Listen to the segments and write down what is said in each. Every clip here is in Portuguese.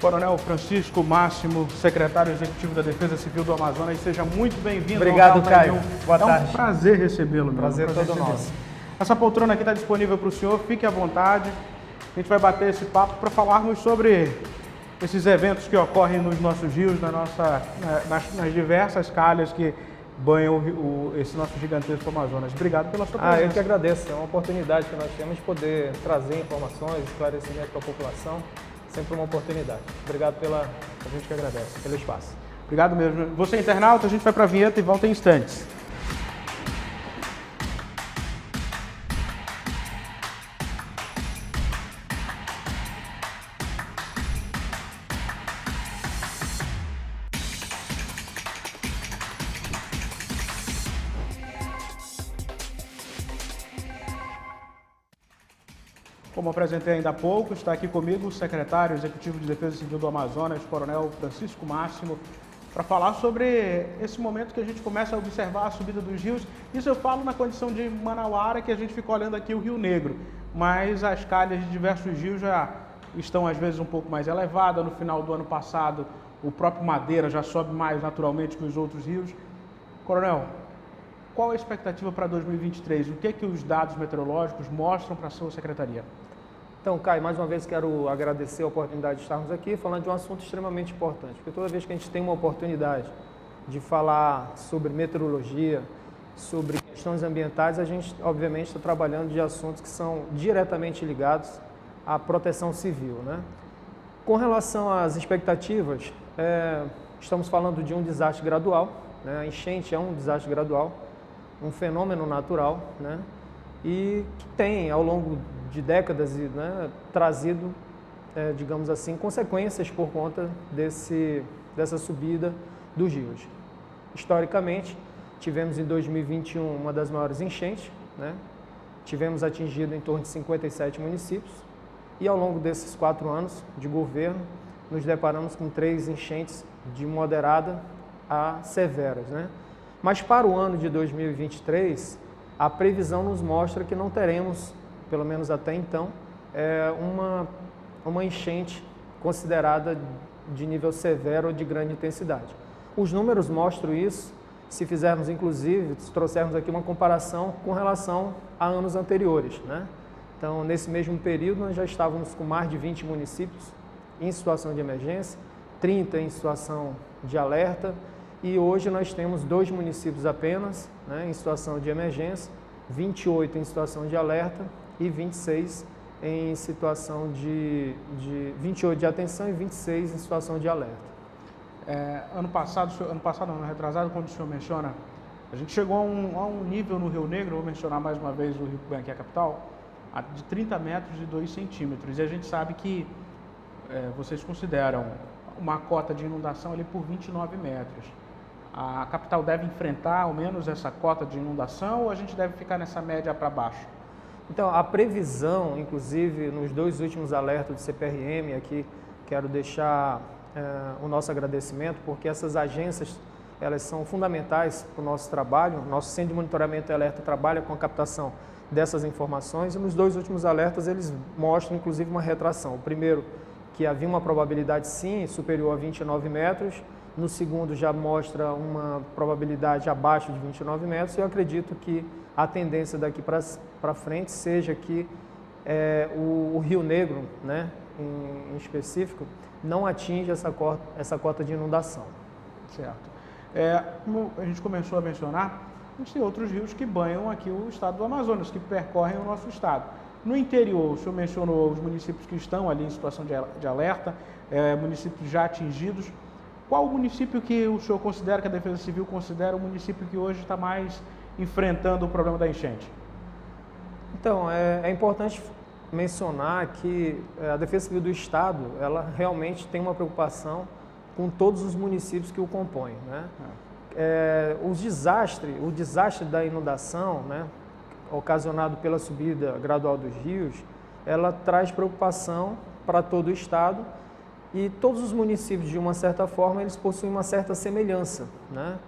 Coronel Francisco Máximo, secretário executivo da Defesa Civil do Amazonas, seja muito bem-vindo. Obrigado, Caio. Boa tarde. É um prazer recebê-lo. Prazer todo nosso. Essa poltrona aqui está disponível para o senhor, fique à vontade. A gente vai bater esse papo para falarmos sobre esses eventos que ocorrem nos nossos rios, nas diversas calhas que banham esse nosso gigantesco Amazonas. Obrigado pela sua presença. Eu que agradeço. É uma oportunidade que nós temos de poder trazer informações, esclarecimento para a população. Sempre uma oportunidade. Obrigado a gente que agradece, pelo espaço. Obrigado mesmo. Você, internauta, a gente vai para a vinheta e volta em instantes. Como apresentei ainda há pouco, está aqui comigo o secretário executivo de Defesa Civil do Amazonas, Coronel Francisco Máximo, para falar sobre esse momento que a gente começa a observar a subida dos rios. Isso eu falo na condição de manauara, que a gente fica olhando aqui o Rio Negro, mas as calhas de diversos rios já estão às vezes um pouco mais elevadas. No final do ano passado, o próprio Madeira já sobe mais naturalmente que os outros rios. Coronel, qual a expectativa para 2023? O que os dados meteorológicos mostram para a sua secretaria? Então, Caio, mais uma vez quero agradecer a oportunidade de estarmos aqui falando de um assunto extremamente importante, porque toda vez que a gente tem uma oportunidade de falar sobre meteorologia, sobre questões ambientais, a gente, obviamente, está trabalhando de assuntos que são diretamente ligados à proteção civil, né? Com relação às expectativas, estamos falando de um desastre gradual, né? A enchente é um desastre gradual, um fenômeno natural, né? E que tem, ao longo de décadas, né, trazido, digamos assim, consequências por conta dessa subida dos rios. Historicamente, tivemos em 2021 uma das maiores enchentes, né? Tivemos atingido em torno de 57 municípios e ao longo desses 4 anos de governo, nos deparamos com 3 enchentes de moderada a severas, né? Mas para o ano de 2023, a previsão nos mostra que não teremos, pelo menos até então, uma enchente considerada de nível severo ou de grande intensidade. Os números mostram isso, se fizermos inclusive, se trouxermos aqui uma comparação com relação a anos anteriores, né? Então, nesse mesmo período, nós já estávamos com mais de 20 municípios em situação de emergência, 30 em situação de alerta, e hoje nós temos 2 municípios apenas, né, em situação de emergência, 28 em situação de alerta e 26 em situação 28 de atenção e 26 em situação de alerta. Ano passado não, ano retrasado, quando o senhor menciona, a gente chegou a um nível no Rio Negro, vou mencionar mais uma vez o Rio Cubanha, que é a capital, de 30 metros e 2 centímetros. E a gente sabe que vocês consideram uma cota de inundação ali por 29 metros. A capital deve enfrentar ao menos essa cota de inundação ou a gente deve ficar nessa média para baixo? Então, a previsão, inclusive, nos 2 últimos alertas do CPRM, aqui quero deixar o nosso agradecimento, porque essas agências, elas são fundamentais para o nosso trabalho. Nosso Centro de Monitoramento e Alerta trabalha com a captação dessas informações e nos 2 últimos alertas eles mostram, inclusive, uma retração. O primeiro, que havia uma probabilidade, sim, superior a 29 metros, no segundo já mostra uma probabilidade abaixo de 29 metros, e eu acredito que a tendência daqui para frente seja que o Rio Negro, né, em específico, não atinja essa cota de inundação. Certo. Como a gente começou a mencionar, a gente tem outros rios que banham aqui o estado do Amazonas, que percorrem o nosso estado. No interior, o senhor mencionou os municípios que estão ali em situação de alerta, municípios já atingidos. Qual o município que o senhor considera, que a Defesa Civil considera o município que hoje está mais enfrentando o problema da enchente? Então, é importante mencionar que a Defesa Civil do Estado, ela realmente tem uma preocupação com todos os municípios que o compõem, né? O desastre da inundação, né, ocasionado pela subida gradual dos rios, ela traz preocupação para todo o Estado. E todos os municípios, de uma certa forma, eles possuem uma certa semelhança, né?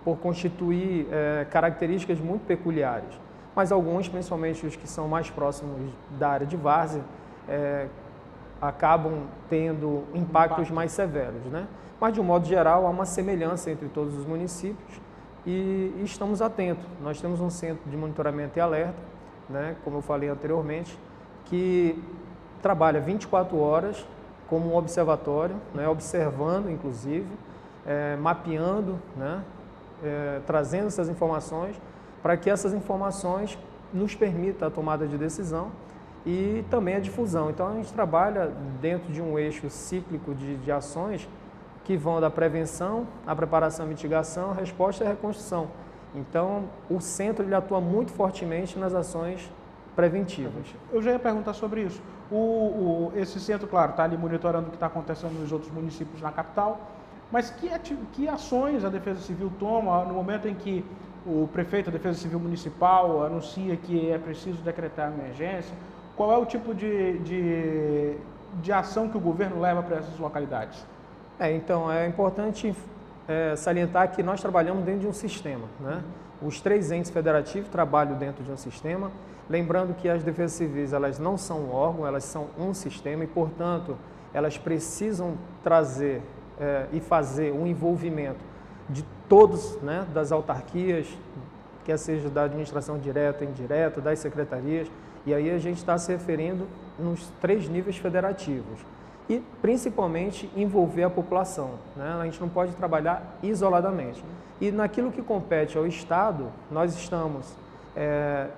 Por constituir características muito peculiares. Mas alguns, principalmente os que são mais próximos da área de várzea, acabam tendo impactos mais severos, né? Mas, de um modo geral, há uma semelhança entre todos os municípios e estamos atentos. Nós temos um centro de monitoramento e alerta, né, como eu falei anteriormente, que trabalha 24 horas como um observatório, né, observando, inclusive, mapeando, né, trazendo essas informações para que essas informações nos permitam a tomada de decisão e também a difusão. Então, a gente trabalha dentro de um eixo cíclico de ações que vão da prevenção, à preparação e mitigação, resposta e reconstrução. Então, o centro ele atua muito fortemente nas ações preventivas. Eu já ia perguntar sobre isso. Esse centro, claro, está ali monitorando o que está acontecendo nos outros municípios na capital, mas que ações a Defesa Civil toma no momento em que o prefeito da Defesa Civil Municipal anuncia que é preciso decretar emergência? Qual é o tipo de ação que o governo leva para essas localidades? Então, é importante salientar que nós trabalhamos dentro de um sistema, né? Os 3 entes federativos trabalham dentro de um sistema, lembrando que as defesas civis elas não são um órgão, elas são um sistema e, portanto, elas precisam trazer e fazer um envolvimento de todos, né, das autarquias, quer seja da administração direta, indireta, das secretarias, e aí a gente está se referindo nos 3 níveis federativos. E, principalmente, envolver a população, né? A gente não pode trabalhar isoladamente. E naquilo que compete ao Estado, nós estamos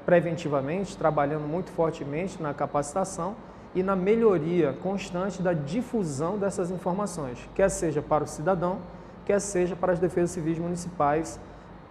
preventivamente trabalhando muito fortemente na capacitação e na melhoria constante da difusão dessas informações, quer seja para o cidadão, quer seja para as defesas civis municipais,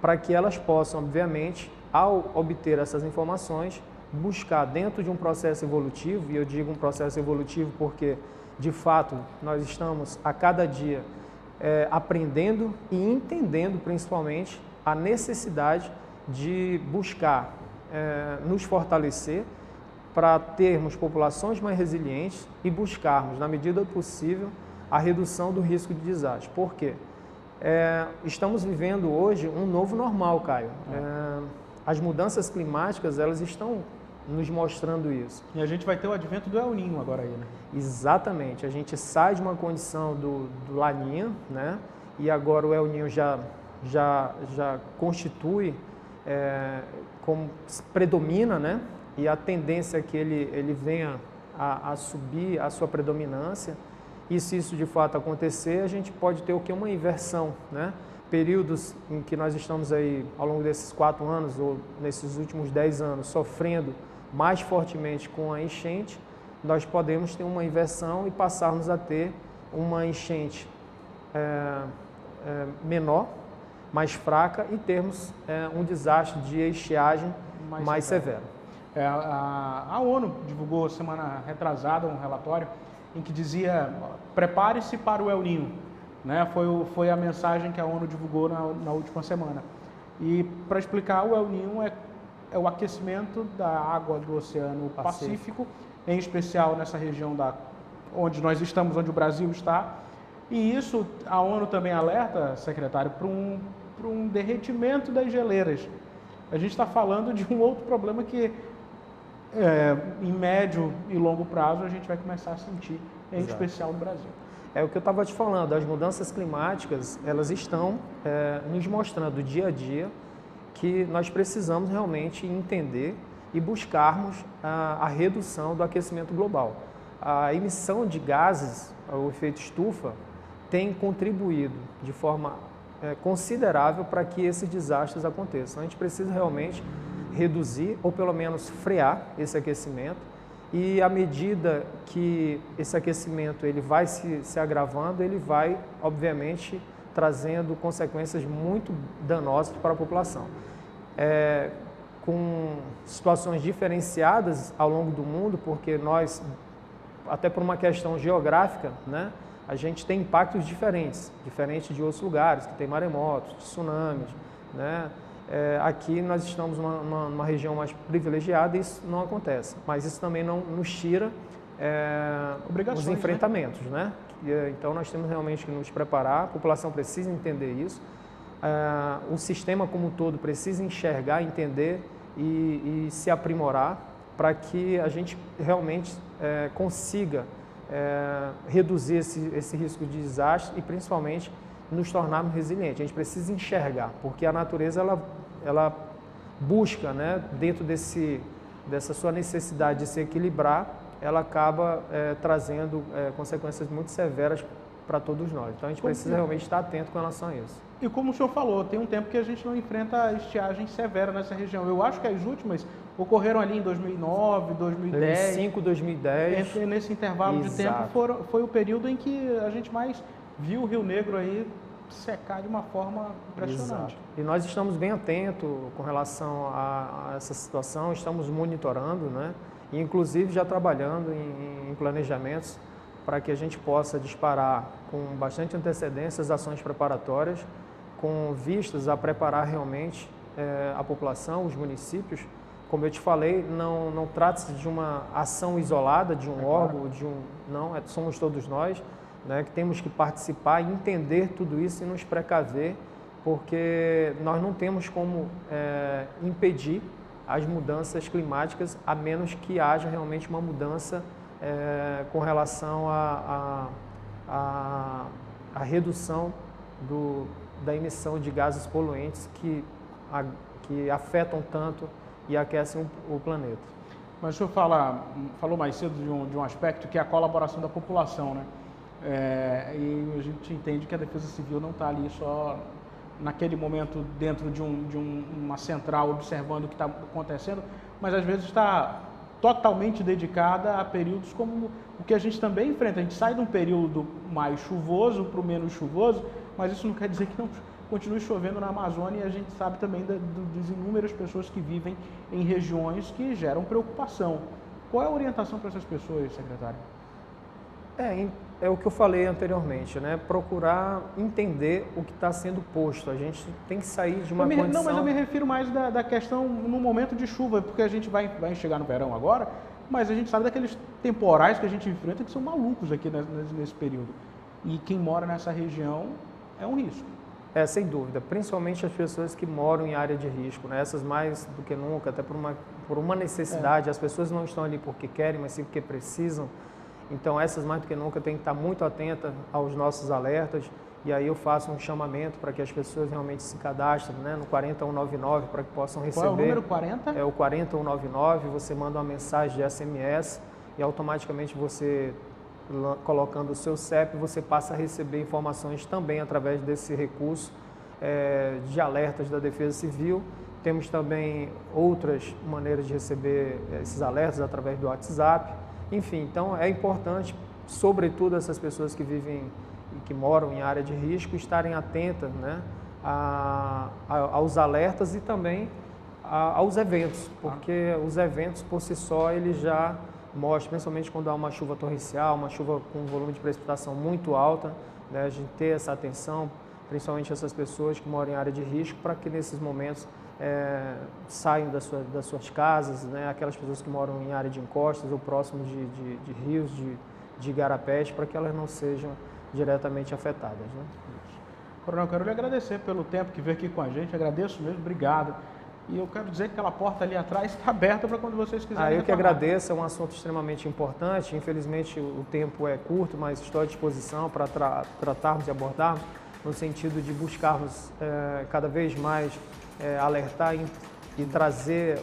para que elas possam, obviamente, ao obter essas informações, buscar dentro de um processo evolutivo, e eu digo um processo evolutivo porque de fato, nós estamos a cada dia aprendendo e entendendo principalmente a necessidade de buscar nos fortalecer para termos populações mais resilientes e buscarmos, na medida do possível, a redução do risco de desastre. Por quê? Estamos vivendo hoje um novo normal, Caio. As mudanças climáticas, elas estão nos mostrando isso. E a gente vai ter o advento do El Niño agora aí, né? Exatamente. A gente sai de uma condição do Laninha, né? E agora o El Niño já constitui, como predomina, né? E a tendência é que ele venha a subir a sua predominância. E se isso de fato acontecer, a gente pode ter o que? Uma inversão, né? Períodos em que nós estamos aí, ao longo desses 4 anos, ou nesses últimos 10 anos, sofrendo mais fortemente com a enchente, nós podemos ter uma inversão e passarmos a ter uma enchente menor, mais fraca e termos um desastre de estiagem mais severo. A ONU divulgou semana retrasada um relatório em que dizia: prepare-se para o El Niño, né? Foi a mensagem que a ONU divulgou na última semana. E para explicar, o El Niño é o aquecimento da água do Oceano Pacífico, em especial nessa região onde nós estamos, onde o Brasil está. E isso, a ONU também alerta, secretário, para um derretimento das geleiras. A gente está falando de um outro problema que, em médio e longo prazo, a gente vai começar a sentir, em especial no Brasil. É o que eu estava te falando, as mudanças climáticas, elas estão nos mostrando dia a dia que nós precisamos realmente entender e buscarmos a redução do aquecimento global. A emissão de gases, o efeito estufa, tem contribuído de forma considerável para que esses desastres aconteçam. A gente precisa realmente reduzir ou pelo menos frear esse aquecimento e à medida que esse aquecimento ele vai se agravando, ele vai, obviamente, trazendo consequências muito danosas para a população. Com situações diferenciadas ao longo do mundo, porque nós, até por uma questão geográfica, né, a gente tem impactos diferentes de outros lugares, que tem maremotos, tsunamis, né? Aqui nós estamos numa região mais privilegiada e isso não acontece, mas isso também não nos tira os enfrentamentos, né? Então nós temos realmente que nos preparar, a população precisa entender isso, o sistema como um todo precisa enxergar, entender e se aprimorar para que a gente realmente consiga reduzir esse risco de desastre e principalmente nos tornarmos resilientes. A gente precisa enxergar, porque a natureza ela busca, né, dentro dessa sua necessidade de se equilibrar, ela acaba trazendo consequências muito severas para todos nós. Então a gente precisa realmente estar atento com relação a isso. E como o senhor falou, tem um tempo que a gente não enfrenta estiagem severa nessa região. Eu acho que as últimas ocorreram ali em 2009, 2010. 2005, 2010. Nesse intervalo de tempo foi o período em que a gente mais viu o Rio Negro aí secar de uma forma impressionante. Exato. E nós estamos bem atentos com relação a essa situação, estamos monitorando, né? E inclusive já trabalhando em planejamentos para que a gente possa disparar com bastante antecedência as ações preparatórias, com vistas a preparar realmente a população, os municípios. Como eu te falei, não trata-se de uma ação isolada, de um órgão, somos todos nós, né, que temos que participar e entender tudo isso e nos precaver, porque nós não temos como impedir as mudanças climáticas, a menos que haja realmente uma mudança com relação à redução da emissão de gases poluentes que afetam tanto e aquecem o planeta. Mas o senhor falou mais cedo de um aspecto que é a colaboração da população, né? E a gente entende que a Defesa Civil não está ali só naquele momento dentro de uma central observando o que está acontecendo, mas às vezes está totalmente dedicada a períodos como o que a gente também enfrenta. A gente sai de um período mais chuvoso para o menos chuvoso, mas isso não quer dizer que não continue chovendo na Amazônia, e a gente sabe também das inúmeras pessoas que vivem em regiões que geram preocupação. Qual é a orientação para essas pessoas, secretário? É o que eu falei anteriormente, né? Procurar entender o que está sendo posto. A gente tem que sair de uma condição... Não, mas eu me refiro mais da questão no momento de chuva, porque a gente vai chegar no verão agora, mas a gente sabe daqueles temporais que a gente enfrenta que são malucos aqui nesse período. E quem mora nessa região é um risco. Sem dúvida. Principalmente as pessoas que moram em área de risco, né? Essas mais do que nunca, até por uma necessidade. As pessoas não estão ali porque querem, mas sim porque precisam. Então, essas mais do que nunca têm que estar muito atentas aos nossos alertas, e aí eu faço um chamamento para que as pessoas realmente se cadastrem, né, no 40199 para que possam receber. Qual é o número 40? É o 40199, você manda uma mensagem de SMS e automaticamente você, colocando o seu CEP, você passa a receber informações também através desse recurso de alertas da Defesa Civil. Temos também outras maneiras de receber esses alertas através do WhatsApp. Enfim, então é importante, sobretudo essas pessoas que vivem e que moram em área de risco, estarem atentas, né, aos alertas e também aos eventos, porque os eventos por si só eles já mostram, principalmente quando há uma chuva torrencial, uma chuva com um volume de precipitação muito alta, né, a gente ter essa atenção, principalmente essas pessoas que moram em área de risco, para que nesses momentos saiam das suas casas, né? Aquelas pessoas que moram em área de encostas ou próximo de rios, de igarapés, para que elas não sejam diretamente afetadas, né? Coronel, quero lhe agradecer pelo tempo que veio aqui com a gente, agradeço mesmo, obrigado. E eu quero dizer que aquela porta ali atrás está aberta para quando vocês quiserem. Eu que agradeço, é um assunto extremamente importante, infelizmente o tempo é curto, mas estou à disposição para tratarmos e abordarmos no sentido de buscarmos cada vez mais alertar e trazer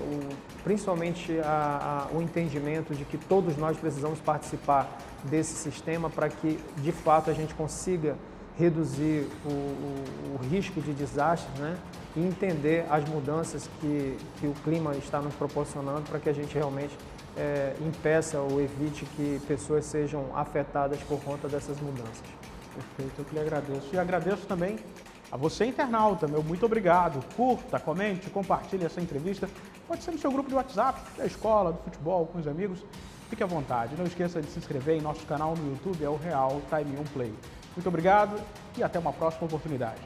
principalmente o entendimento de que todos nós precisamos participar desse sistema para que, de fato, a gente consiga reduzir o risco de desastres, né? E entender as mudanças que o clima está nos proporcionando para que a gente realmente impeça ou evite que pessoas sejam afetadas por conta dessas mudanças. Perfeito, eu que lhe agradeço. E agradeço também a você, internauta, meu muito obrigado. Curta, comente, compartilhe essa entrevista. Pode ser no seu grupo de WhatsApp, da escola, do futebol, com os amigos. Fique à vontade. Não esqueça de se inscrever em nosso canal no YouTube, é o Real Time On Play. Muito obrigado e até uma próxima oportunidade.